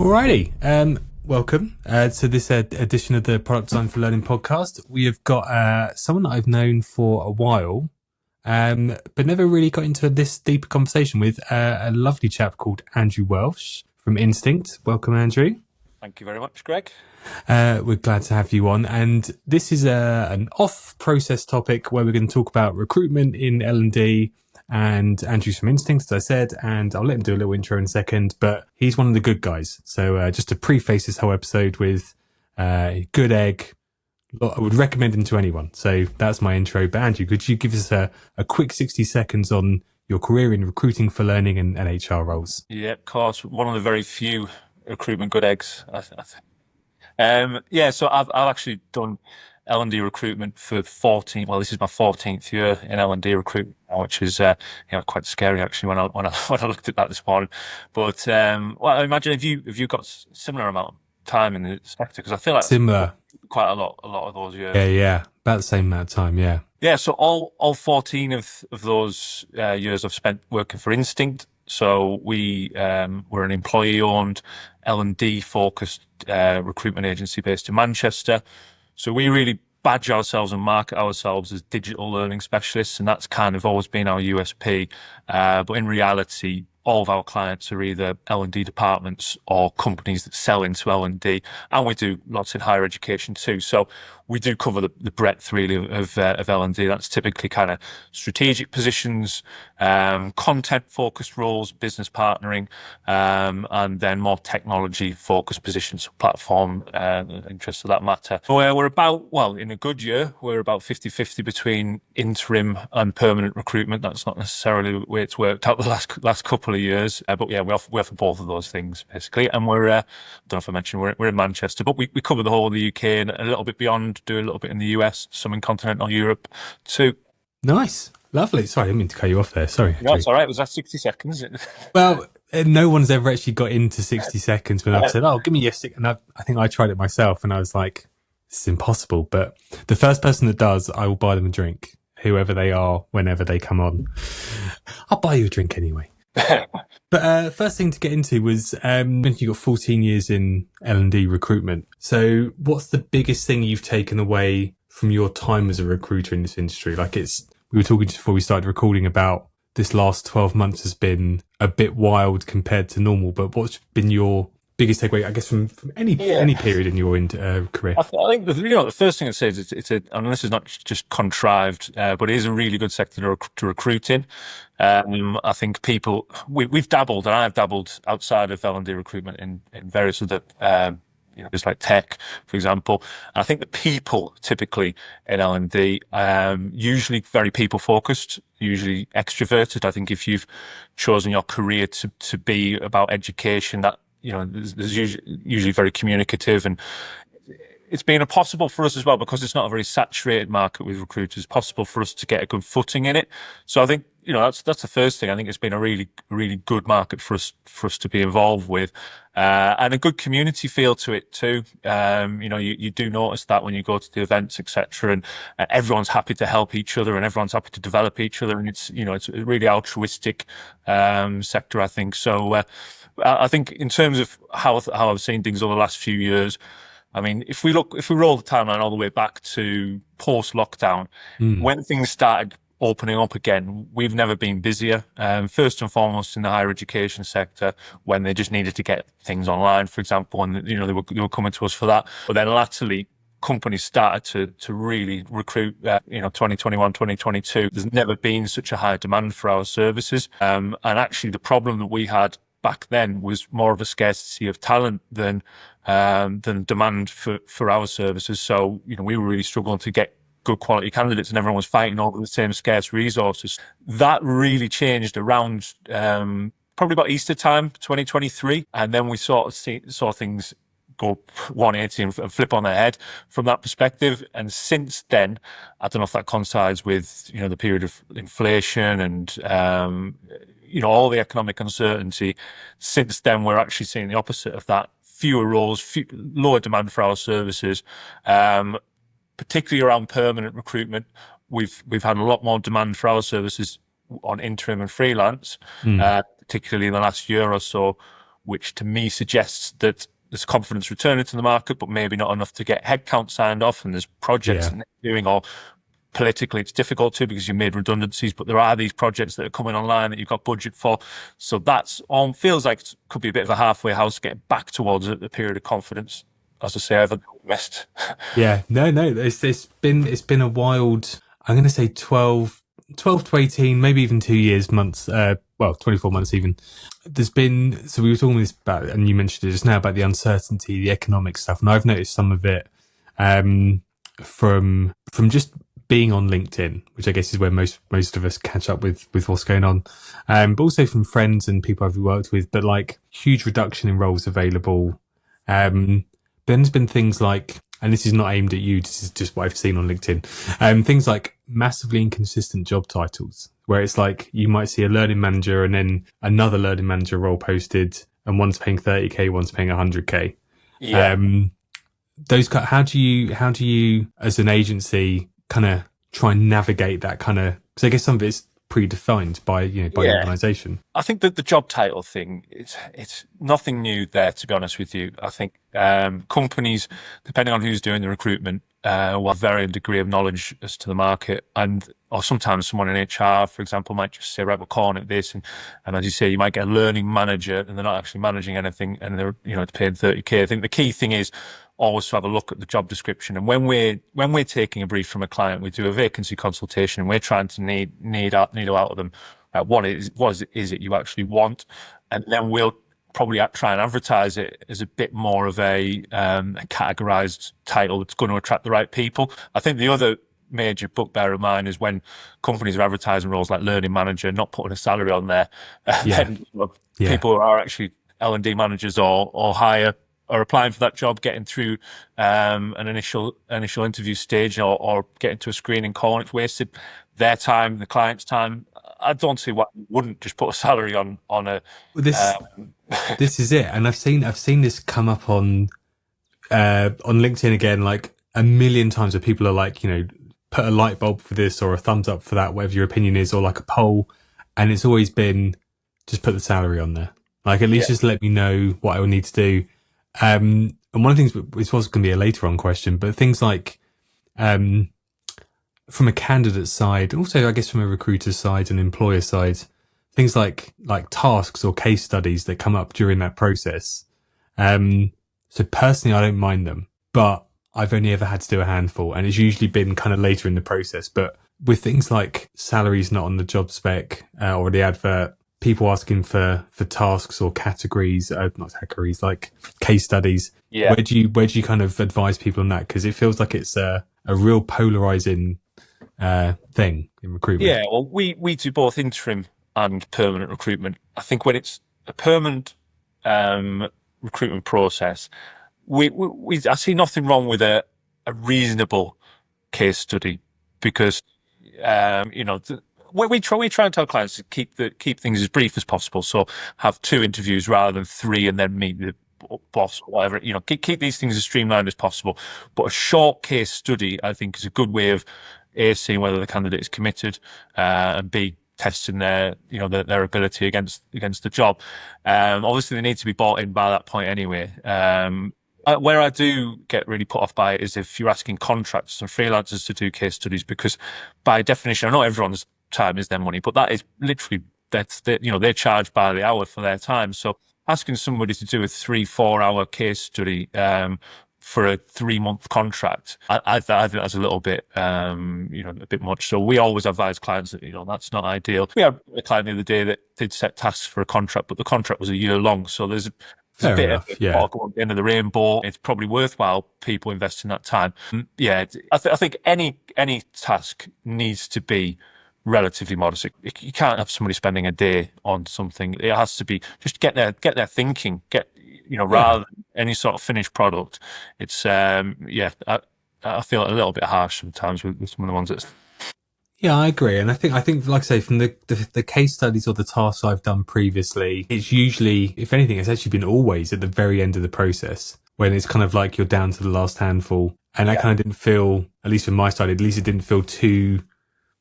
Alrighty, welcome to this edition of the Product Design for Learning podcast. We have got someone that I've known for a while, but never really got into this deeper conversation with a lovely chap called Andrew Welsh from Instinct. Welcome, Andrew. Thank you very much, Greg. We're glad to have you on, and this is an off-process topic where we're going to talk about recruitment in L&D. And Andrew's from Instinct, as I said, and I'll let him do a little intro in a second, but he's one of the good guys. So just to preface this whole episode with good egg, I would recommend him to anyone. So that's my intro. But Andrew, could you give us a quick 60 seconds on your career in recruiting for learning and HR roles? Yeah, of course. One of the very few recruitment good eggs, I think. So I've actually done L&D recruitment for 14. Well, this is my 14th year in L&D recruitment, which is quite scary actually when I looked at that this morning. But I imagine if you've got similar amount of time in the sector, because I feel like Similar, quite a lot of those years. Yeah, about the same amount of time, yeah. Yeah, so all 14 of those years I've spent working for Instinct. So we're an employee-owned L&D focused recruitment agency based in Manchester. So we really badge ourselves and market ourselves as digital learning specialists, and that's kind of always been our USP. But in reality, all of our clients are either L&D departments or companies that sell into L&D, and we do lots in higher education too. So we do cover the breadth really of L&D. That's typically kind of strategic positions, content focused roles, business partnering, and then more technology focused positions, platform interests for that matter. We're about, in a good year, we're about 50-50 between interim and permanent recruitment. That's not necessarily the way it's worked out the last couple of years, but yeah, we offer both of those things basically. And we're I don't know if I mentioned we're in Manchester, but we cover the whole of the UK and a little bit beyond. Do a little bit in the US, some in continental Europe too. Nice, lovely. Sorry, I didn't mean to cut you off there. Sorry. No, it's all right. Was that 60 seconds? Well, no one's ever actually got into 60 seconds when I've said, "Oh, give me your stick." And I think I tried it myself, and I was like, "This is impossible." But the first person that does, I will buy them a drink, whoever they are, whenever they come on. I'll buy you a drink anyway. But first thing to get into was you got 14 years in L&D recruitment. So what's the biggest thing you've taken away from your time as a recruiter in this industry? We were talking just before we started recording about this last 12 months has been a bit wild compared to normal, but what's been your biggest takeaway, I guess, from any period in your career? I think the first thing I'd say is and this is not just contrived, but it is a really good sector to recruit in. I think we've dabbled, and I've dabbled outside of L&D recruitment in various other, just like tech, for example. And I think the people typically in L&D, usually very people focused, usually extroverted. I think if you've chosen your career to be about education, that there's usually very communicative, and it's been possible for us as well, because it's not a very saturated market with recruiters, possible for us to get a good footing in it. So I think, that's the first thing. I think it's been a really, really good market for us to be involved with, and a good community feel to it too. You do notice that when you go to the events, etc., and everyone's happy to help each other, and everyone's happy to develop each other, and it's a really altruistic sector, I think. So I think in terms of how I've seen things over the last few years, I mean, if we roll the timeline all the way back to post-lockdown, when things started opening up again, we've never been busier. First and foremost in the higher education sector, when they just needed to get things online, for example, and they were coming to us for that. But then latterly, companies started to really recruit, 2021, 2022. There's never been such a high demand for our services. And actually the problem that we had back then was more of a scarcity of talent than demand for our services. So, we were really struggling to get good quality candidates, and everyone was fighting over the same scarce resources. That really changed around probably about Easter time, 2023. And then we sort of saw things go 180 and flip on their head from that perspective. And since then, I don't know if that coincides with, the period of inflation and, all the economic uncertainty. Since then, we're actually seeing the opposite of that. Fewer roles, lower demand for our services, particularly around permanent recruitment. We've had a lot more demand for our services on interim and freelance, particularly in the last year or so, which to me suggests that there's confidence returning to the market, but maybe not enough to get headcount signed off, and there's projects that they're doing, or politically it's difficult to because you made redundancies, but there are these projects that are coming online that you've got budget for. So that's feels like it could be a bit of a halfway house getting back towards a period of confidence. As I say, I've missed. Yeah, no, it's been a wild, I'm going to say 12 to 18, maybe even 2 years, months, 24 months even. There's been, so we were talking this about, and you mentioned it just now, about the uncertainty, the economic stuff. And I've noticed some of it, from just being on LinkedIn, which I guess is where most of us catch up with what's going on. But also from friends and people I've worked with, but like huge reduction in roles available. Then there's been things like, and this is not aimed at you, this is just what I've seen on LinkedIn, things like massively inconsistent job titles, where it's like you might see a learning manager and then another learning manager role posted, and one's paying 30k, one's paying 100k. Yeah. How do you as an agency kind of try and navigate that kind of, because I guess some of it's predefined by the organisation. I think that the job title thing, it's nothing new there, to be honest with you. I think companies, depending on who's doing the recruitment, will have varying degree of knowledge as to the market, or sometimes someone in HR, for example, might just say, right, we're calling it this, and as you say, you might get a learning manager and they're not actually managing anything, and they're paying 30k. I think the key thing is always to have a look at the job description. And when we're taking a brief from a client, we do a vacancy consultation, and we're trying to need out of them what is it you actually want, and then we'll probably try and advertise it as a bit more of a categorized title that's going to attract the right people. I think the other major bugbear of mine is when companies are advertising roles like learning manager, not putting a salary on there. Then people who are actually L&D managers or higher are applying for that job, getting through an initial interview stage or getting to a screening call, and it's wasted their time, the client's time. I don't see why you wouldn't just put a salary on a. This is it, and I've seen this come up on LinkedIn again, like a million times, where people are like, put a light bulb for this or a thumbs up for that, whatever your opinion is, or like a poll, and it's always been just put the salary on there. Like, at least just let me know what I would need to do. And one of the things, this was going to be a later on question, but things like, from a candidate side, also I guess from a recruiter side and employer side, things like tasks or case studies that come up during that process. So personally, I don't mind them, but I've only ever had to do a handful, and it's usually been kind of later in the process. But with things like salaries not on the job spec or the advert, people asking for tasks or categories, not categories, like case studies. Yeah. Where do you kind of advise people on that? Because it feels like it's a real polarizing thing in recruitment. Yeah, well, we do both interim and permanent recruitment. I think when it's a permanent recruitment process, I see nothing wrong with a reasonable case study, because we try and tell clients to keep things as brief as possible. So have 2 interviews rather than 3, and then meet the boss or whatever. Keep these things as streamlined as possible. But a short case study, I think, is a good way of A, seeing whether the candidate is committed, and B, testing their ability against the job. Obviously, they need to be bought in by that point anyway. Where I do get really put off by it is if you're asking contractors or freelancers to do case studies, because by definition, I know everyone's time is their money, but that is literally, they're charged by the hour for their time. So asking somebody to do a 3-4 hour case study for a 3-month contract, I think that's a little bit, a bit much. So we always advise clients that, that's not ideal. We had a client the other day that did set tasks for a contract, but the contract was a year long. So there's a bit of at the end of the rainbow. It's probably worthwhile people investing that time. Yeah, I think any task needs to be relatively modest. You can't have somebody spending a day on something. It has to be just get their thinking, rather than any sort of finished product. It's I feel a little bit harsh sometimes with some of the ones that's. Yeah, I agree. And I think, like I say, from the case studies or the tasks I've done previously, it's usually, if anything, it's actually been always at the very end of the process, when it's kind of like you're down to the last handful. And I kind of didn't feel, at least from my side, it didn't feel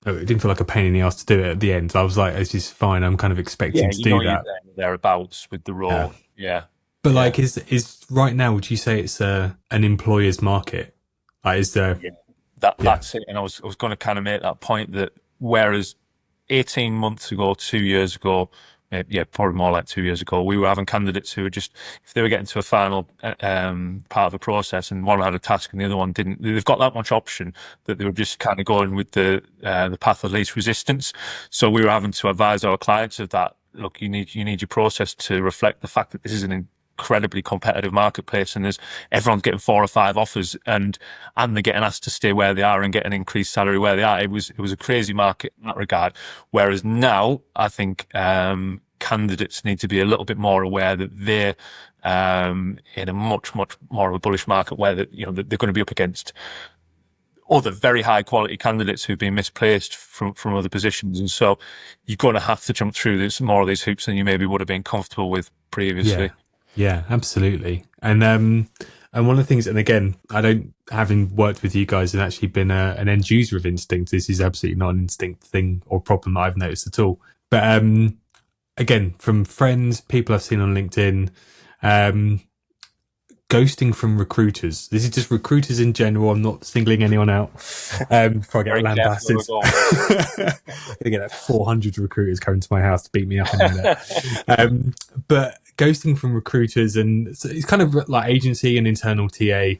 like a pain in the ass to do it at the end. I was like, it's just fine. I'm kind of expecting to do that. Thereabouts with the role. Yeah. But Yeah. like, is right now? Would you say it's an employer's market? Like, is there? Yeah. Yeah, That's it. And I was going to kind of make that point that whereas 18 months ago, 2 years ago, yeah, probably more like 2 years ago, we were having candidates who were just, if they were getting to a final part of the process and one had a task and the other one didn't, they've got that much option that they were just kind of going with the path of least resistance. So we were having to advise our clients of that. Look, you need your process to reflect the fact that this is an incredibly competitive marketplace and there's everyone's getting 4 or 5 offers and they're getting asked to stay where they are and get an increased salary where they are. It was a crazy market in that regard. Whereas now, I think candidates need to be a little bit more aware that they're in a much more of a bullish market where that they're going to be up against other very high quality candidates who've been misplaced from other positions, and so you're going to have to jump through this more of these hoops than you maybe would have been comfortable with yeah, previously. yeah, absolutely. And one of the things, and again, I don't, having worked with you guys and actually been an end user of Instinct, this is absolutely not an Instinct thing or problem that I've noticed at all. But again, from friends, people I've seen on LinkedIn, um, ghosting from recruiters. This is just recruiters in general. I'm not singling anyone out. Before I get Very careful where lambasted, we're going. I'm gonna get like 400 recruiters coming to my house to beat me up in a minute. But ghosting from recruiters, and so it's kind of like agency and internal TA,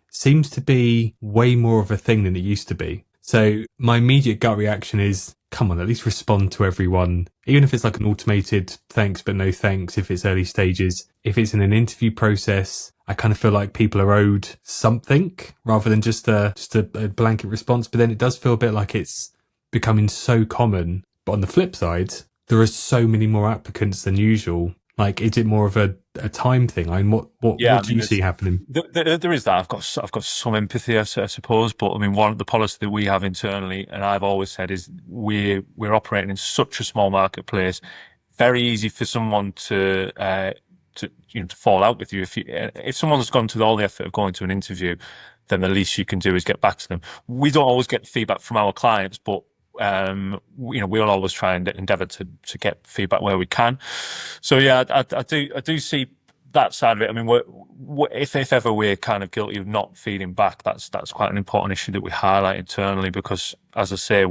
seems to be way more of a thing than it used to be. So my immediate gut reaction is, come on, at least respond to everyone. Even if it's like an automated thanks, but no thanks, if it's early stages. If it's in an interview process, I kind of feel like people are owed something rather than just a blanket response. But then it does feel a bit like it's becoming so common. But on the flip side, there are so many more applicants than usual. Like, is it more of a time thing? I mean, what Yeah, I do mean, you see happening? there is that. I've got some empathy, I suppose, but I mean, one of the policy that we have internally, and I've always said, is we're operating in such a small marketplace. Very easy for someone to fall out with you if someone's gone to all the effort of going to an interview, then the least you can do is get back to them. We don't always get feedback from our clients, but we'll always try and endeavour to get feedback where we can. So yeah, I do see that side of it. I mean, if ever we're kind of guilty of not feeding back, that's quite an important issue that we highlight internally because, as I say,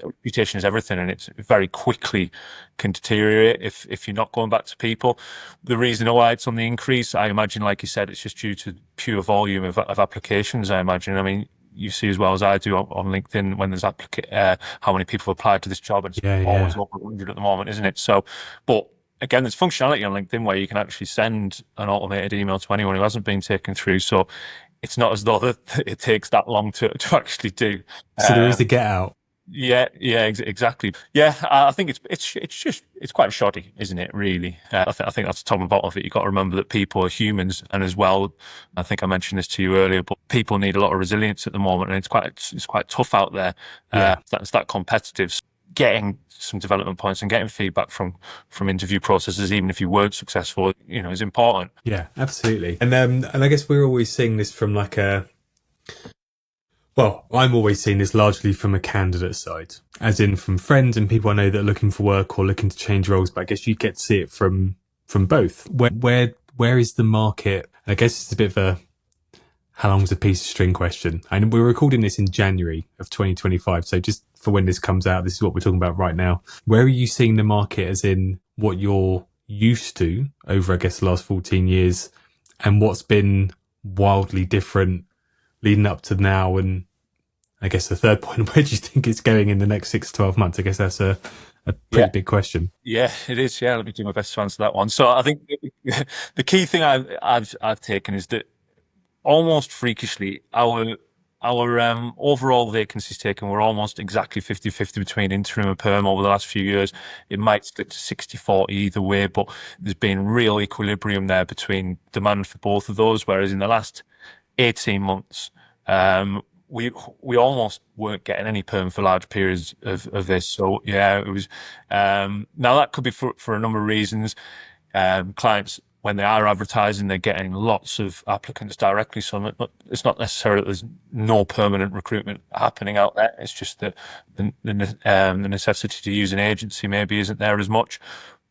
reputation is everything, and it's very quickly can deteriorate if you're not going back to people. The reason why it's on the increase, I imagine, like you said, it's just due to pure volume of applications. I imagine. I mean, you see as well as I do on LinkedIn when there's how many people have applied to this job, and it's always over 100 at the moment, isn't it? So, but again, there's functionality on LinkedIn where you can actually send an automated email to anyone who hasn't been taken through. So it's not as though it takes that long to actually do. So there is a get out. Yeah, exactly. Yeah, I think it's quite shoddy, isn't it? Really, I think that's the top and bottom of it. You've got to remember that people are humans, and as well, I think I mentioned this to you earlier, but people need a lot of resilience at the moment, and it's quite tough out there. Yeah. It's that competitive. Getting some development points and getting feedback from interview processes, even if you weren't successful, is important. Yeah, absolutely. And I guess we're always seeing this from like well, I'm always seeing this largely from a candidate side, as in from friends and people I know that are looking for work or looking to change roles. But I guess you get to see it from both. Where is the market? I guess it's a bit of a how long's a piece of string question. And we're recording this in January of 2025. So just for when this comes out, this is what we're talking about right now. Where are you seeing the market as in what you're used to over, I guess, the last 14 years and what's been wildly different leading up to now? And I guess the third point, where do you think it's going in the next 6 to 12 months? I guess that's a pretty big question. Yeah, it is. Yeah, let me do my best to answer that one. So I think the key thing I've taken is that almost freakishly, our overall vacancies taken were almost exactly 50-50 between interim and perm over the last few years. It might split to 60-40 either way, but there's been real equilibrium there between demand for both of those, whereas in the last 18 months, we almost weren't getting any perm for large periods of this. So yeah, it was, now that could be for a number of reasons. Clients, when they are advertising, they're getting lots of applicants directly. So it's not necessarily that there's no permanent recruitment happening out there. It's just that the necessity to use an agency maybe isn't there as much.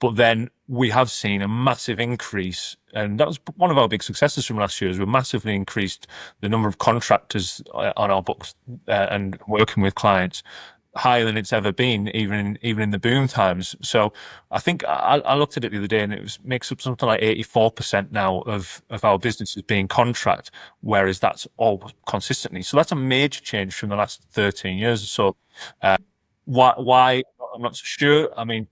But then we have seen a massive increase, and that was one of our big successes from last year. Is we massively increased the number of contractors on our books and working with clients, higher than it's ever been, even in the boom times. So I think I looked at it the other day, and it makes up something like 84% now of our business is being contract, whereas that's all consistently. So that's a major change from the last 13 years or so. Why? I'm not so sure. I mean,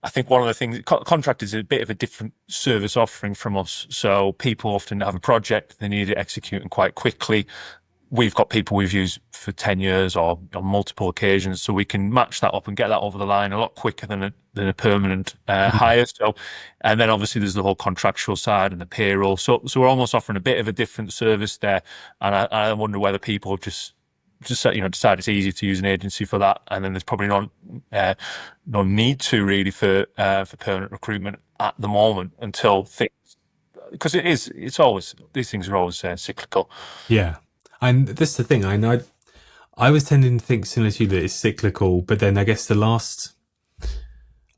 I think one of the things, contract is a bit of a different service offering from us. So people often have a project, they need it executing quite quickly. We've got people we've used for 10 years or on multiple occasions, so we can match that up and get that over the line a lot quicker than a permanent hire. So, and then obviously there's the whole contractual side and the payroll. So we're almost offering a bit of a different service there. And I wonder whether people just decide it's easy to use an agency for that, and then there's probably no need to really for permanent recruitment at the moment until things, because it's always, these things are always cyclical. Yeah. And that's the thing. I know I was tending to think similar to you that it's cyclical, but then I guess the last,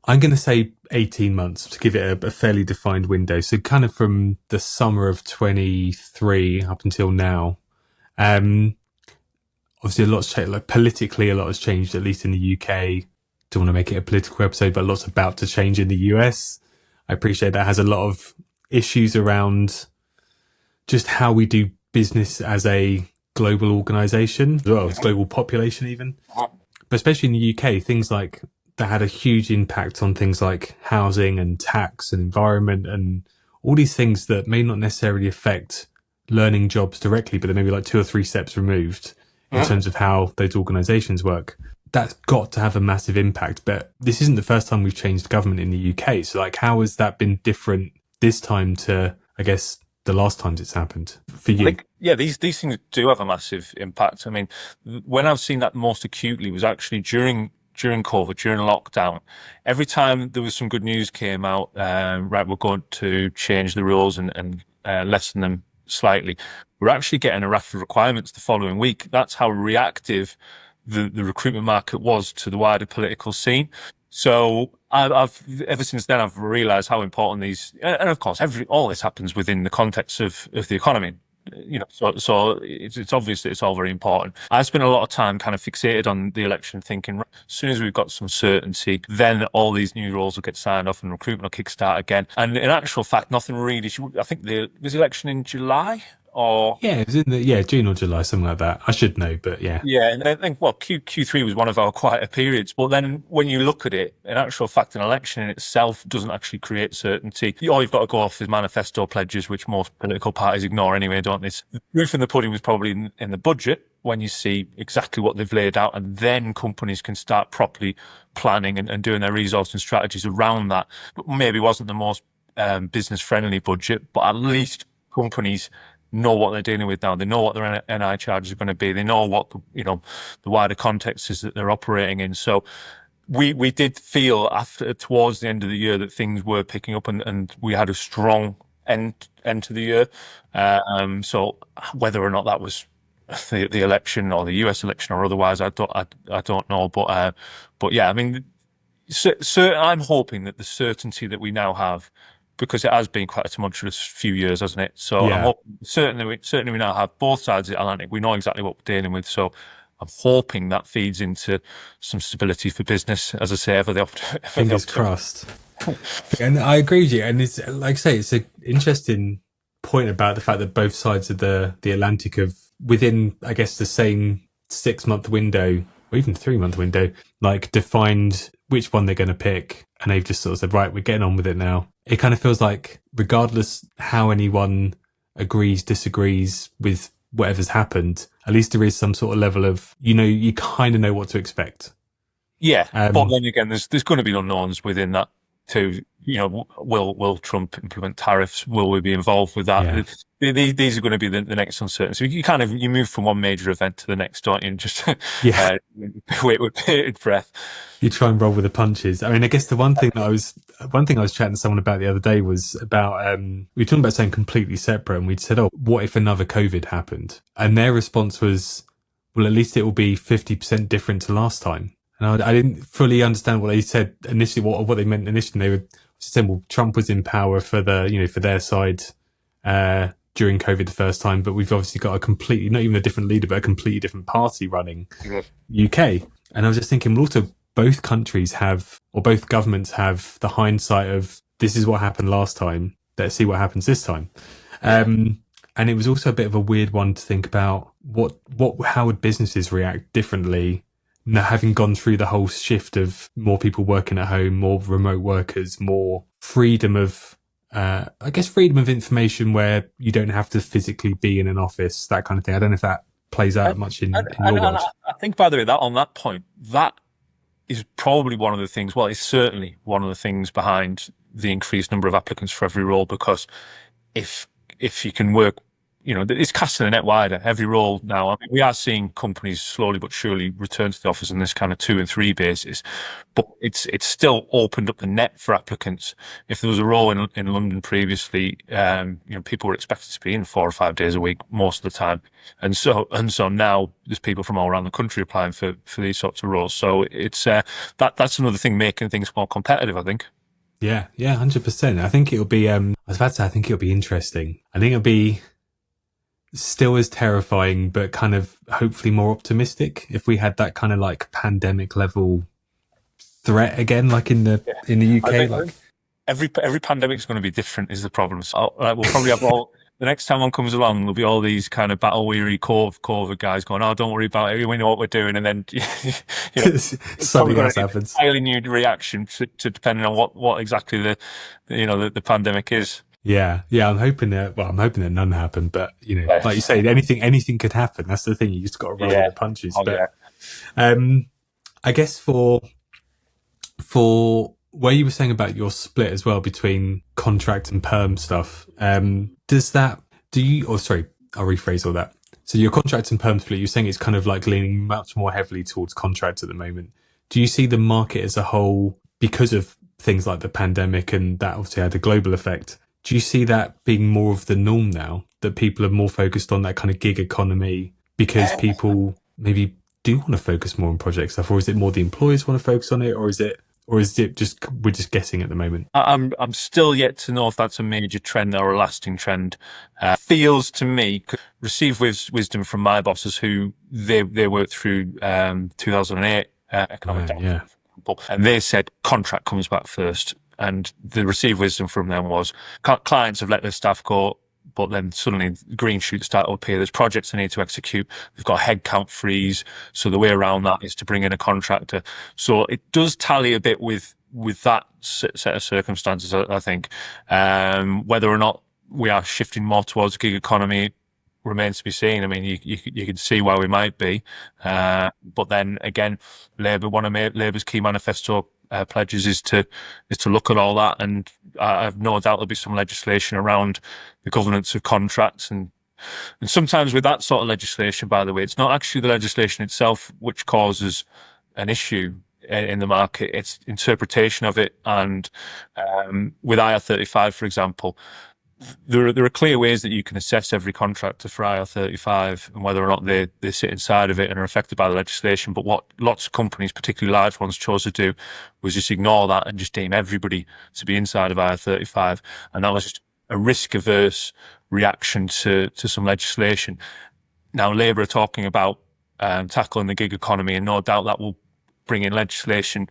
I'm going to say 18 months to give it a fairly defined window. So kind of from the summer of 23 up until now, obviously a lot's changed. Like politically, a lot has changed, at least in the UK. Don't want to make it a political episode, but lots about to change in the US. I appreciate that has a lot of issues around just how we do business as a global organization, as well as global population even. But especially in the UK, things like that had a huge impact on things like housing and tax and environment and all these things that may not necessarily affect learning jobs directly, but they're maybe like 2 or 3 steps removed in terms of how those organizations work. That's got to have a massive impact. But this isn't the first time we've changed government in the UK. So like, how has that been different this time to, I guess, the last times it's happened for you? These things do have a massive impact. I mean, when I've seen that most acutely was actually during COVID, during lockdown. Every time there was some good news came out, right, we're going to change the rules and lessen them slightly, we're actually getting a raft of requirements the following week. That's how reactive the recruitment market was to the wider political scene. So I've ever since then I've realised how important these, and of course all this happens within the context of the economy. So it's obvious that it's all very important. I spent a lot of time kind of fixated on the election, thinking as soon as we've got some certainty, then all these new roles will get signed off and recruitment will kickstart again. And in actual fact, nothing really. I think was the election in July. It was in June or July, something like that. I should know, but yeah. Yeah, and I think, Q3 was one of our quieter periods. But then when you look at it, in actual fact, an election in itself doesn't actually create certainty. All you've got to go off is manifesto pledges, which most political parties ignore anyway, don't they? The proof in the pudding was probably in the budget, when you see exactly what they've laid out, and then companies can start properly planning and doing their resource and strategies around that. But maybe wasn't the most business-friendly budget, but at least companies know what they're dealing with now. They know what their NI charges are going to be. They know what the wider context is that they're operating in. So we did feel towards the end of the year that things were picking up, and we had a strong end to the year. So whether or not that was the election or the US election or otherwise, I don't know. But yeah, I mean, I'm hoping that the certainty that we now have, because it has been quite a tumultuous few years, hasn't it? So yeah. I'm hoping, certainly we now have both sides of the Atlantic. We know exactly what we're dealing with. So I'm hoping that feeds into some stability for business, as I say, fingers crossed. And I agree with you. And it's, like I say, it's an interesting point about the fact that both sides of the Atlantic have, within, I guess, the same 6-month window, or even 3-month window, like defined which one they're going to pick. And they've just sort of said, right, we're getting on with it now. It kind of feels like regardless how anyone agrees, disagrees with whatever's happened, at least there is some sort of level of, you kind of know what to expect. Yeah. But then again, there's going to be unknowns within that too. Will Trump implement tariffs? Will we be involved with that? Yeah. These are going to be the next uncertainty. So you move from one major event to the next, don't you? And just wait with bated breath. You try and roll with the punches. I mean, I guess the one thing I was chatting to someone about the other day was about, we were talking about something completely separate, and we'd said, oh, what if another COVID happened? And their response was, well, at least it will be 50% different to last time. And I didn't fully understand what they said initially, what they meant initially. saying, well, Trump was in power for for their side during COVID the first time, but we've obviously got a completely, not even a different leader, but a completely different party running UK. And I was just thinking, well, also both countries have, or both governments have the hindsight of this is what happened last time. Let's see what happens this time. And it was also a bit of a weird one to think about how would businesses react differently now, having gone through the whole shift of more people working at home, more remote workers, more freedom of, I guess, freedom of information where you don't have to physically be in an office, that kind of thing. I don't know if that plays out much in your world. I think, by the way, that on that point, that is probably one of the things, well, it's certainly one of the things behind the increased number of applicants for every role, because if you can work, it's casting the net wider. Every role now, I mean, we are seeing companies slowly but surely return to the office on this kind of 2 and 3 basis, but it's still opened up the net for applicants. If there was a role in London previously, people were expected to be in 4 or 5 days a week most of the time, and so now there's people from all around the country applying for these sorts of roles. So it's that's another thing making things more competitive, I think. Yeah, 100%. I think it'll be. I was about to say, I think it'll be interesting. I think it'll be still as terrifying, but kind of hopefully more optimistic if we had that kind of like pandemic level threat again, like in the UK. Like every pandemic is going to be different, is the problem. So we'll probably have all. The next time one comes along, there'll be all these kind of battle-weary COVID guys going, "Oh, don't worry about it. We know what we're doing." And then something else happens. Highly new reaction to depending on what exactly the pandemic is. Yeah. I'm hoping that none happen, but like you say, anything could happen. That's the thing. You just got to roll with the punches. I guess for where you were saying about your split as well between contract and perm stuff, I'll rephrase all that. So your contract and perm split, you're saying it's kind of like leaning much more heavily towards contracts at the moment. Do you see the market as a whole, because of things like the pandemic and that obviously had a global effect, do you see that being more of the norm now, that people are more focused on that kind of gig economy because people maybe do want to focus more on project stuff, or is it more the employers want to focus on it, or is it just we're just guessing at the moment? I'm still yet to know if that's a major trend or a lasting trend. Feels to me, receive wisdom from my bosses who they worked through 2008 economic downturn, for example, and they said contract comes back first. And the received wisdom from them was clients have let their staff go, but then suddenly green shoots start to appear. There's projects they need to execute. They've got a headcount freeze. So the way around that is to bring in a contractor. So it does tally a bit with that set of circumstances, I think. Whether or not we are shifting more towards gig economy remains to be seen. I mean, you can see why we might be. But then again, Labour's key manifesto pledges is to look at all that, and I have no doubt there'll be some legislation around the governance of contracts, and sometimes with that sort of legislation, by the way, it's not actually the legislation itself which causes an issue in the market, it's interpretation of it. And with IR35, for example, there are clear ways that you can assess every contractor for IR35 and whether or not they sit inside of it and are affected by the legislation. But what lots of companies, particularly large ones, chose to do was just ignore that and just deem everybody to be inside of IR35. And that was just a risk-averse reaction to some legislation. Now, Labour are talking about tackling the gig economy, and no doubt that will bring in legislation.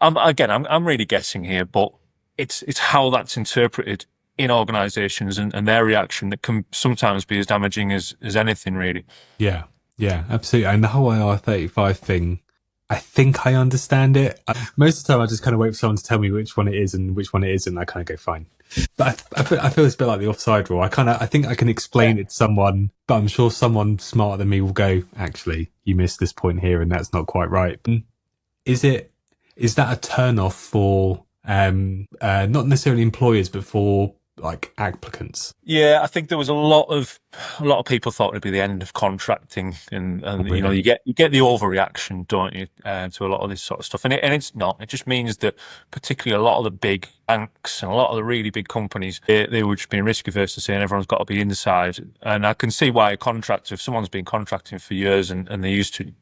I'm really guessing here, but it's how that's interpreted in organisations and their reaction that can sometimes be as damaging as anything, really. Yeah, absolutely. And the whole IR35 thing, I think I understand it. Most of the time, I just kind of wait for someone to tell me which one it is and which one it isn't. I kind of go, fine. But I feel it's a bit like the offside rule. I think I can explain it to someone, but I'm sure someone smarter than me will go, actually, you missed this point here and that's not quite right. Is that a turn off for not necessarily employers, but for like applicants? Yeah, I think there was a lot of people thought it'd be the end of contracting, and really? you get the overreaction, don't you, to a lot of this sort of stuff, and it's not. It just means that particularly a lot of the big banks and a lot of the really big companies, they were just being risk averse to saying everyone's got to be inside. And I can see why a contractor, if someone's been contracting for years and they're used to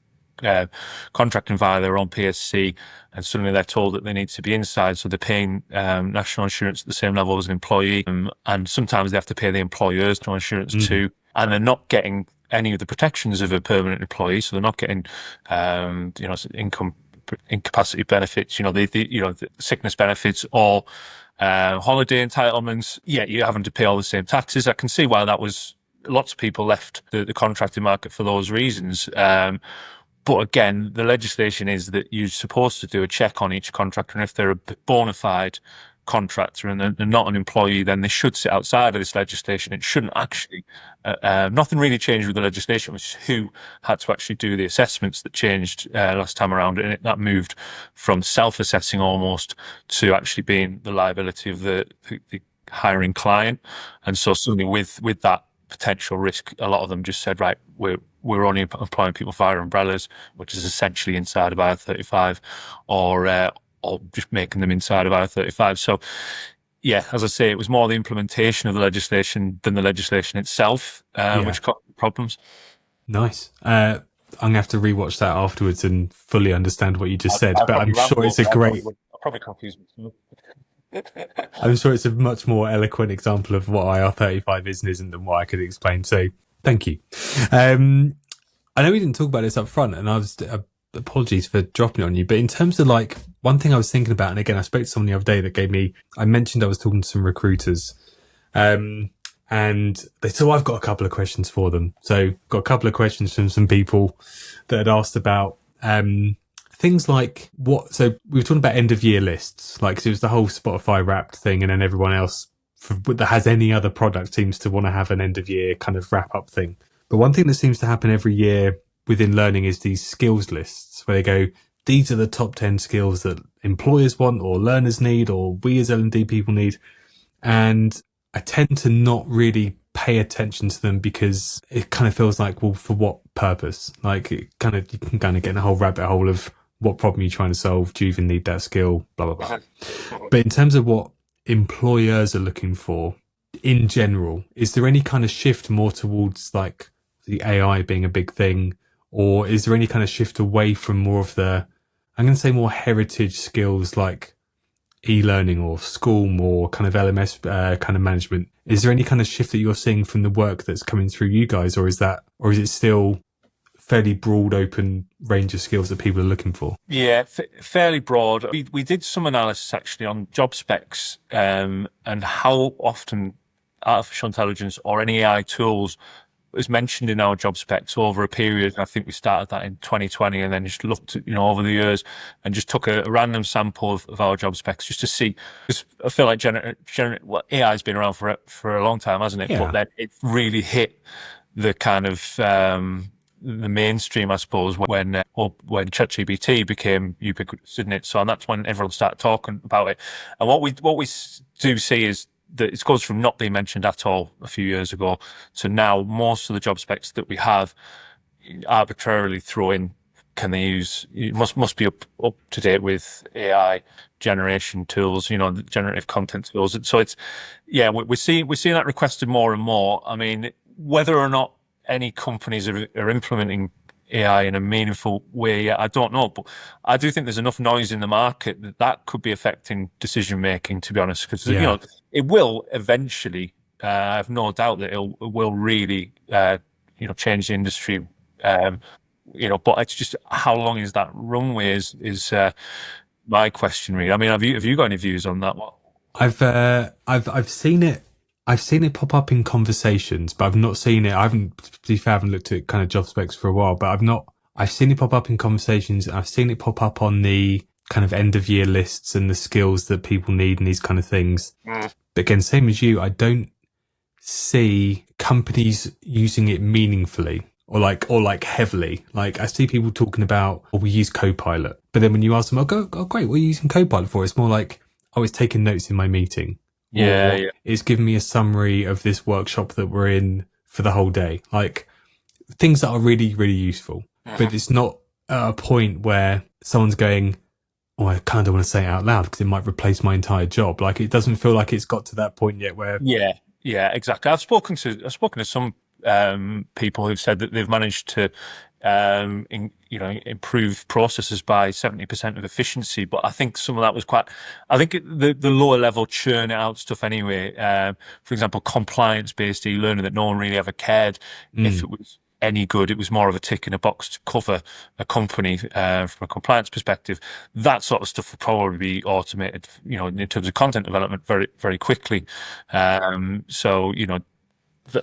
contracting via their own PSC, and suddenly they're told that they need to be inside, so they're paying national insurance at the same level as an employee, and sometimes they have to pay the employer's national insurance too, and they're not getting any of the protections of a permanent employee, so they're not getting incapacity benefits, the sickness benefits, or holiday entitlements. Yeah, you're having to pay all the same taxes. I can see why that was. Lots of people left the contracting market for those reasons. But again, the legislation is that you're supposed to do a check on each contractor, and if they're a bona fide contractor and they're not an employee, then they should sit outside of this legislation. It shouldn't actually. Nothing really changed with the legislation, which is who had to actually do the assessments that changed last time around, and that moved from self-assessing almost to actually being the liability of the hiring client. And so suddenly with that potential risk, a lot of them just said, right, we're only employing people via umbrellas, which is essentially inside of IR35, or just making them inside of IR35. So, yeah, as I say, it was more the implementation of the legislation than the legislation itself, which caused problems. Nice. I'm going to have to rewatch that afterwards and fully understand what you just said, but I'm sure it's a great... I'll probably confuse me. I'm sure it's a much more eloquent example of what IR35 is and isn't than what I could explain. So thank you. I know we didn't talk about this up front, and apologies for dropping it on you, but in terms of like one thing I was thinking about, and again, I spoke to someone the other day that I mentioned I was talking to some recruiters, and they said, I've got a couple of questions for them. So got a couple of questions from some people that had asked about, things like so we were talking about end of year lists, like, 'cause it was the whole Spotify Wrapped thing, and then everyone else that has any other product seems to want to have an end of year kind of wrap up thing. But one thing that seems to happen every year within learning is these skills lists where they go, these are the top 10 skills that employers want or learners need or we as L&D people need. And I tend to not really pay attention to them because it kind of feels like, well, for what purpose? Like you can kind of get in a whole rabbit hole of what problem you're trying to solve. Do you even need that skill? Blah, blah, blah. But in terms of what employers are looking for in general, is there any kind of shift more towards like the AI being a big thing? Or is there any kind of shift away from more of the, I'm going to say more heritage skills like e-learning or school, more kind of LMS kind of management? Is there any kind of shift that you're seeing from the work that's coming through you guys, or is it still fairly broad, open range of skills that people are looking for? Yeah, fairly broad. We did some analysis actually on job specs and how often artificial intelligence or any AI tools was mentioned in our job specs over a period. I think we started that in 2020 and then just looked at, over the years and just took a random sample of our job specs just to see, because I feel like AI has been around for a long time, hasn't it? Yeah. But then it really hit the kind of the mainstream, I suppose, when ChatGPT became ubiquitous, didn't it? So, and that's when everyone started talking about it. And what we do see is that it goes from not being mentioned at all a few years ago to now most of the job specs that we have arbitrarily throw in, can they use, it must be up to date with AI generation tools, the generative content tools. So it's, yeah, we're seeing that requested more and more. I mean, whether or not any companies are implementing AI in a meaningful way, I don't know, but I do think there's enough noise in the market that could be affecting decision making, to be honest, because it will eventually. I have no doubt that it will really change the industry. But it's just how long is that runway is my question really. I mean, have you got any views on that one? I've seen it. I've seen it pop up in conversations, but I've not seen it. I haven't looked at kind of job specs for a while, but I've seen it pop up in conversations. I've seen it pop up on the kind of end of year lists and the skills that people need and these kind of things. But again, same as you, I don't see companies using it meaningfully or like heavily. Like I see people talking about, we use Copilot, but then when you ask them, oh great, what are you using Copilot for? It's more like, it's taking notes in my meeting. Yeah. It's giving me a summary of this workshop that we're in for the whole day. Like things that are really, really useful. But it's not at a point where someone's going, I kind of want to say it out loud because it might replace my entire job. Like it doesn't feel like it's got to that point yet where. Yeah, exactly. I've spoken to some people who've said that they've managed to improve processes by 70% of efficiency. But I think some of that was I think the lower level churn out stuff anyway. For example, compliance based e-learning that no one really ever cared if it was any good. It was more of a tick in a box to cover a company from a compliance perspective. That sort of stuff will probably be automated, in terms of content development very, very quickly. So,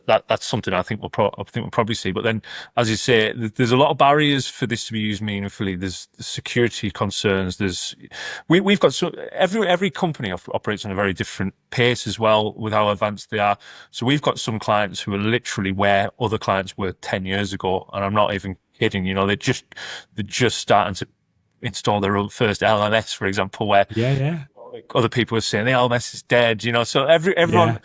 that's something I think we'll probably see. But then, as you say, there's a lot of barriers for this to be used meaningfully. There's security concerns. We've got every company operates on a very different pace as well with how advanced they are. So we've got some clients who are literally where other clients were 10 years ago, and I'm not even kidding. They're just starting to install their own first LMS, for example, where other people are saying the LMS is dead. So everyone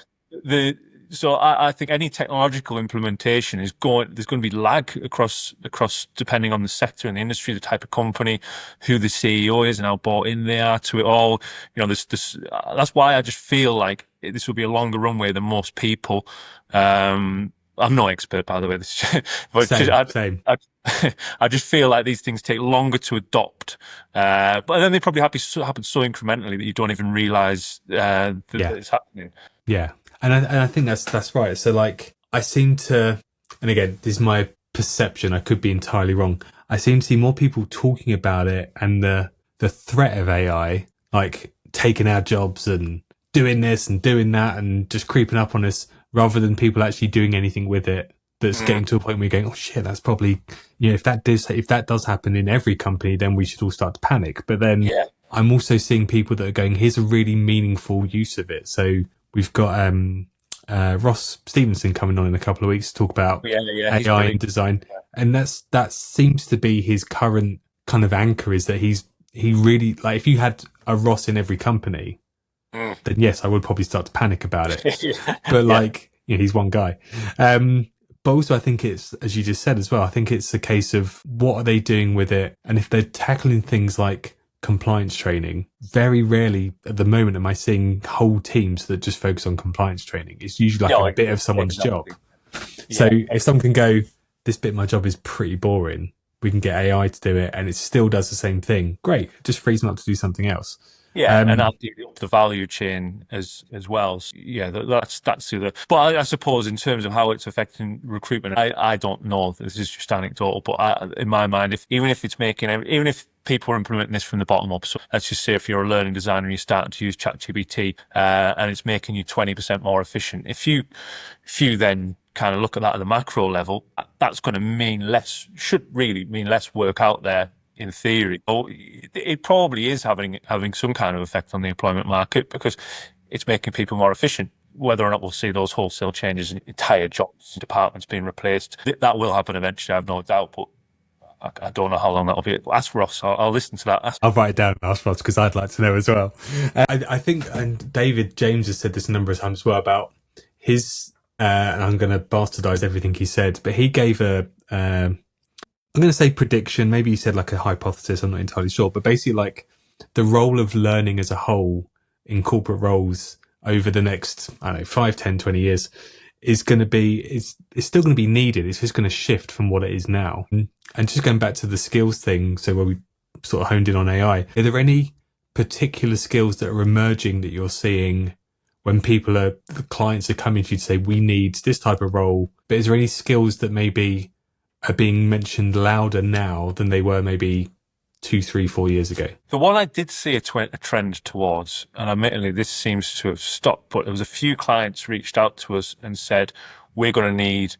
So I think any technological implementation there's going to be lag across depending on the sector and the industry, the type of company, who the CEO is and how bought in they are to it all. That's why I just feel like this will be a longer runway than most people. I'm no expert, by the way, but same. I just feel like these things take longer to adopt, but then they probably happen so incrementally that you don't even realize that it's happening. Yeah. And I think that's right. So like I seem to, and again, this is my perception, I could be entirely wrong. I seem to see more people talking about it and the threat of AI, like taking our jobs and doing this and doing that and just creeping up on us, rather than people actually doing anything with it. That's getting to a point where you're going, oh shit, that's probably, if that does happen in every company, then we should all start to panic. But then I'm also seeing people that are going, here's a really meaningful use of it. So we've got Ross Stevenson coming on in a couple of weeks to talk about AI in design, and that seems to be his current kind of anchor. Is that he really, like, if you had a Ross in every company, then yes, I would probably start to panic about it. But he's one guy. But also I think it's, as you just said as well, I think it's a case of what are they doing with it, and if they're tackling things like compliance training, very rarely at the moment am I seeing whole teams that just focus on compliance training. It's usually like a bit of someone's job. So if someone can go, this bit of my job is pretty boring, we can get AI to do it and it still does the same thing, great, it just frees them up to do something else. And up the value chain as well. So, that's the. But I suppose in terms of how it's affecting recruitment, I don't know. This is just anecdotal, but in my mind, even if people are implementing this from the bottom up, so let's just say if you're a learning designer and you're starting to use ChatGPT and it's making you 20% more efficient, if you then kind of look at that at the macro level, that's going to should really mean less work out there. In theory, it probably is having some kind of effect on the employment market because it's making people more efficient. Whether or not we'll see those wholesale changes in entire jobs, departments being replaced, that will happen eventually, I have no doubt. But I don't know how long that'll be. Ask Ross. I'll listen to that. I'll write it down and ask Ross because I'd like to know as well. I think, and David James has said this a number of times as well about his, and I'm going to bastardize everything he said, but he gave I'm going to say prediction. Maybe he said like a hypothesis. I'm not entirely sure, but basically like the role of learning as a whole in corporate roles over the next, 5, 10, 20 years is going to be, it's still going to be needed. It's just going to shift from what it is now. And just going back to the skills thing. So where we sort of honed in on AI, are there any particular skills that are emerging that you're seeing when the clients are coming to you to say, we need this type of role, but is there any skills that maybe are being mentioned louder now than they were maybe 2, 3, 4 years ago? The one I did see a trend towards, and admittedly this seems to have stopped, but there was a few clients reached out to us and said, we're going to need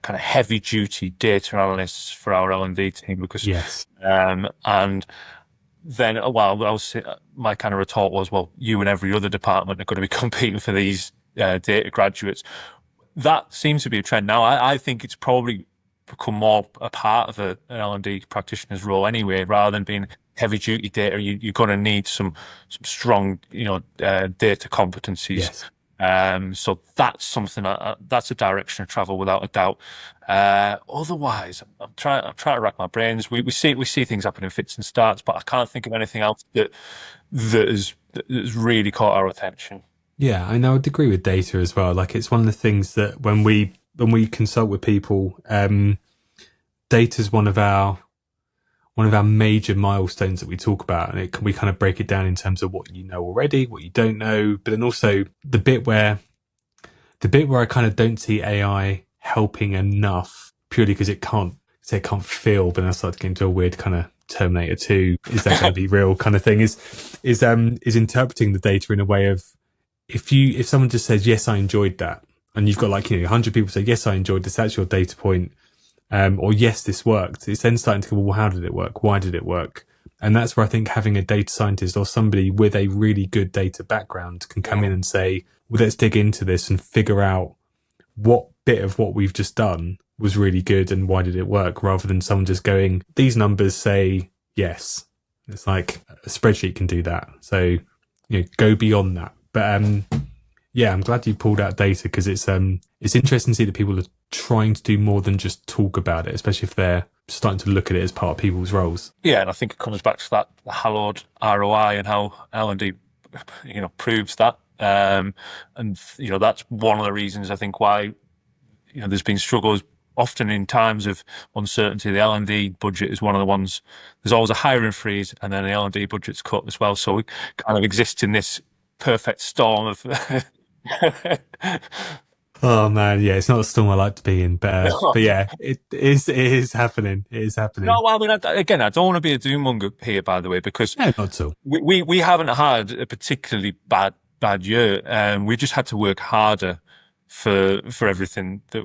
kind of heavy duty data analysts for our L&D team because, and then, my kind of retort was, well, you and every other department are going to be competing for these data graduates. That seems to be a trend now. I think it's probably become more a part of an L&D practitioner's role anyway, rather than being heavy duty data. You're going to need some strong, data competencies. So that's something that's a direction of travel without a doubt. Otherwise, I'm trying to rack my brains. We see things happen in fits and starts, but I can't think of anything else that has really caught our attention. Yeah, I know. I'd agree with data as well. Like it's one of the things that when we when we consult with people, data is one of our major milestones that we talk about, and we kind of break it down in terms of what you know already, what you don't know, but then also the bit where I kind of don't see AI helping enough, purely because it can't feel, but then I start to get into a weird kind of Terminator 2, is that going to be real kind of thing, is interpreting the data in a way of, if someone just says, yes, I enjoyed that, and you've got 100 people say, yes, I enjoyed this, that's your data point, or yes, this worked. It's then starting to go, well, how did it work? Why did it work? And that's where I think having a data scientist or somebody with a really good data background can come in and say, well, let's dig into this and figure out what bit of what we've just done was really good and why did it work, rather than someone just going, these numbers say yes. It's like a spreadsheet can do that. So, go beyond that. But yeah, I'm glad you pulled out data, because it's interesting to see that people are trying to do more than just talk about it, especially if they're starting to look at it as part of people's roles. Yeah, and I think it comes back to that hallowed ROI and how L&D, proves that. And that's one of the reasons I think why there's been struggles often in times of uncertainty. The L&D budget is one of the ones. There's always a hiring freeze, and then the L&D budget's cut as well. So we kind of exist in this perfect storm of. Oh man, yeah, it's not a storm I like to be in, but yeah, it is happening. It is happening. No, well, I mean, again, I don't want to be a doom monger here, by the way, because not at all. We haven't had a particularly bad year, and we just had to work harder for everything that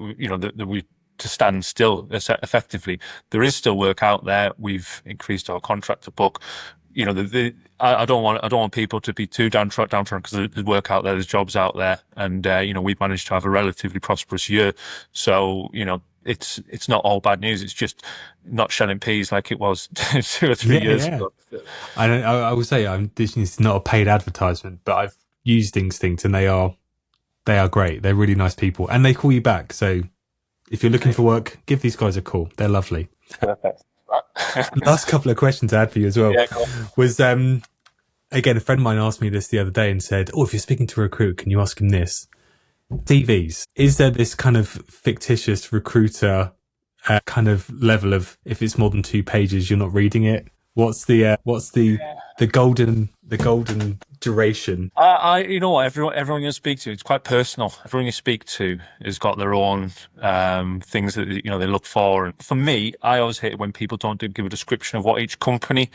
we to stand still effectively. There is still work out there. We've increased our contractor book. I don't want people to be too downtrodden, because there's work out there, there's jobs out there, and we've managed to have a relatively prosperous year. So it's not all bad news. It's just not shelling peas like it was 2 or 3 years ago. I will say, this is not a paid advertisement, but I've used Instinct, and they are great. They're really nice people, and they call you back. So if you're looking for work, give these guys a call. They're lovely. Perfect. Last couple of questions I had for you as well cool. was, again, a friend of mine asked me this the other day and said, if you're speaking to a recruit, can you ask him this? CVs. Is there this kind of fictitious recruiter kind of level of, if it's more than 2 pages, you're not reading it? What's the golden duration? Everyone you speak to, it's quite personal. Everyone you speak to has got their own things that they look for. And for me, I always hate it when people don't give a description of what each company.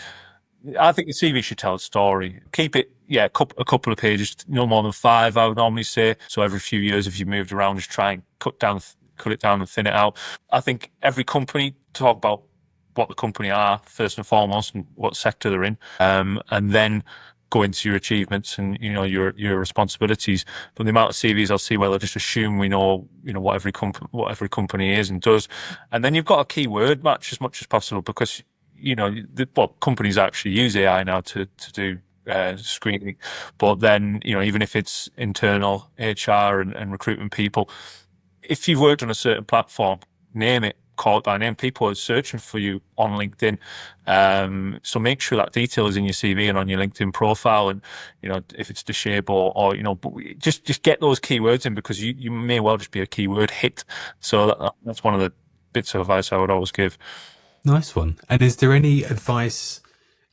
I think the CV should tell a story. Keep it, a couple of pages, no more than 5, I would normally say. So every few years, if you moved around, just try and cut it down and thin it out. I think every company, talk about what the company are first and foremost, and what sector they're in, and then go into your achievements and your responsibilities. But the amount of CVs I'll see where they'll just assume we know what every company is and does, and then you've got a keyword match as much as possible, because companies actually use AI now to do screening. But then even if it's internal HR and recruitment people, if you've worked on a certain platform, name it, call it by name. People are searching for you on LinkedIn, so make sure that detail is in your CV and on your LinkedIn profile. And if it's the shape or just get those keywords in, because you may well just be a keyword hit. So that's one of the bits of advice I would always give. Nice one. And is there any advice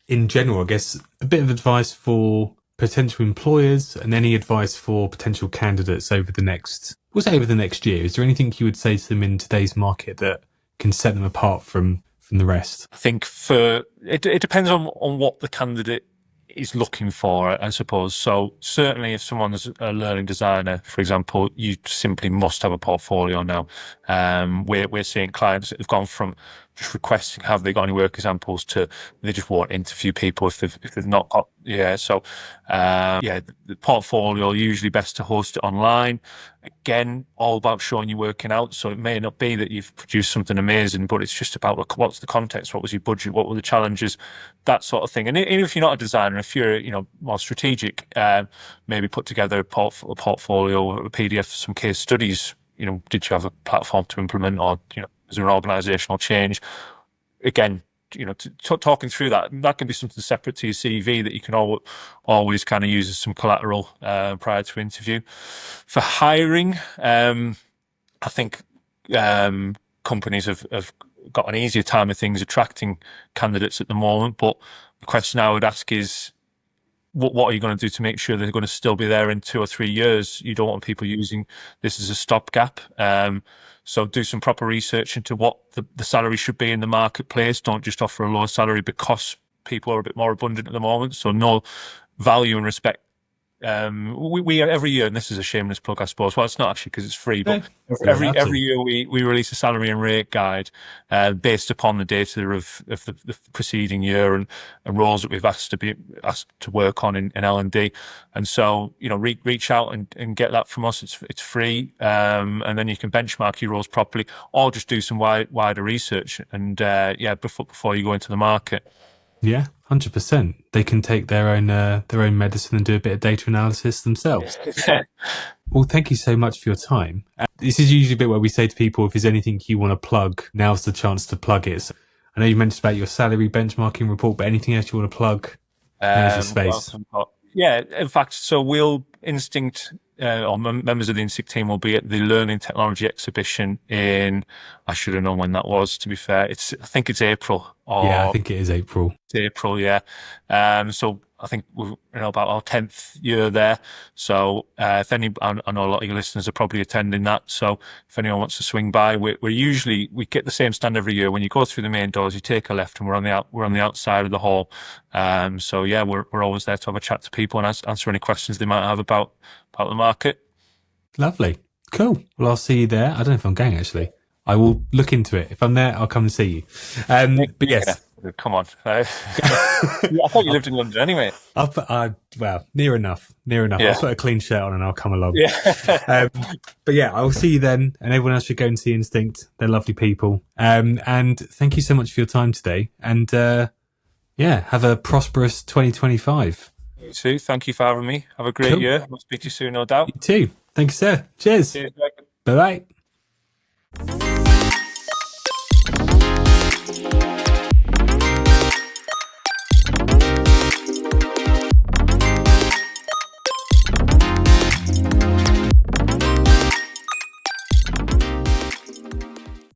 in general, I guess, a bit of advice for potential employers, and any advice for potential candidates over the next year? Is there anything you would say to them in today's market that can set them apart from the rest? I think it depends on what the candidate is looking for, I suppose. So certainly if someone's a learning designer, for example, you simply must have a portfolio now. We're seeing clients that have gone from just requesting, have they got any work examples, to they just won't interview people if they've not got. So the portfolio, usually best to host it online. Again, all about showing you working out. So it may not be that you've produced something amazing, but it's just about what's the context, what was your budget, what were the challenges, that sort of thing. And even if you're not a designer, if you're more strategic, maybe put together a portfolio or a PDF, some case studies. Did you have a platform to implement, or is there an organizational change? Again, talking through that can be something separate to your CV that you can always kind of use as some collateral prior to interview. For hiring, I think companies have got an easier time of things attracting candidates at the moment. But the question I would ask is, what are you going to do to make sure they're going to still be there in 2 or 3 years? You don't want people using this as a stopgap. So do some proper research into what the salary should be in the marketplace. Don't just offer a lower salary because people are a bit more abundant at the moment. So know value and respect. We every year, and this is a shameless plug, I suppose. Well, it's not actually because it's free, but every year we release a salary and rate guide based upon the data of the preceding year and roles that we've asked to work on in L&D. And so, reach out and get that from us. It's free, and then you can benchmark your roles properly, or just do some wider research and before you go into the market. Yeah, 100%. They can take their own medicine and do a bit of data analysis themselves. Well, thank you so much for your time. This is usually a bit where we say to people, if there's anything you want to plug, now's the chance to plug it. So I know you mentioned about your salary benchmarking report, but anything else you want to plug? Now's your space. Yeah, in fact, so we'll Instinct, or members of the Instinct team will be at the Learning Technology Exhibition I should have known when that was, to be fair. I think it's April. Yeah, I think it is April. It's April, yeah. So I think we're about our 10th year there. So I know a lot of your listeners are probably attending that. So if anyone wants to swing by, we get the same stand every year. When you go through the main doors, you take a left, and we're on the outside of the hall. So yeah, we're always there to have a chat to people and answer any questions they might have about the market. Lovely, cool. Well, I'll see you there. I don't know if I'm going actually. I will look into it. If I'm there, I'll come and see you. But yes. Come on. I thought you lived in London anyway. Well, near enough. Yeah. I'll put a clean shirt on and I'll come along. Yeah. But yeah, I'll see you then. And everyone else should go and see Instinct. They're lovely people. And thank you so much for your time today. And have a prosperous 2025. You too. Thank you for having me. Have a great year. I'll speak to you soon, no doubt. You too. Thank you, sir. Cheers. Cheers. Bye-bye.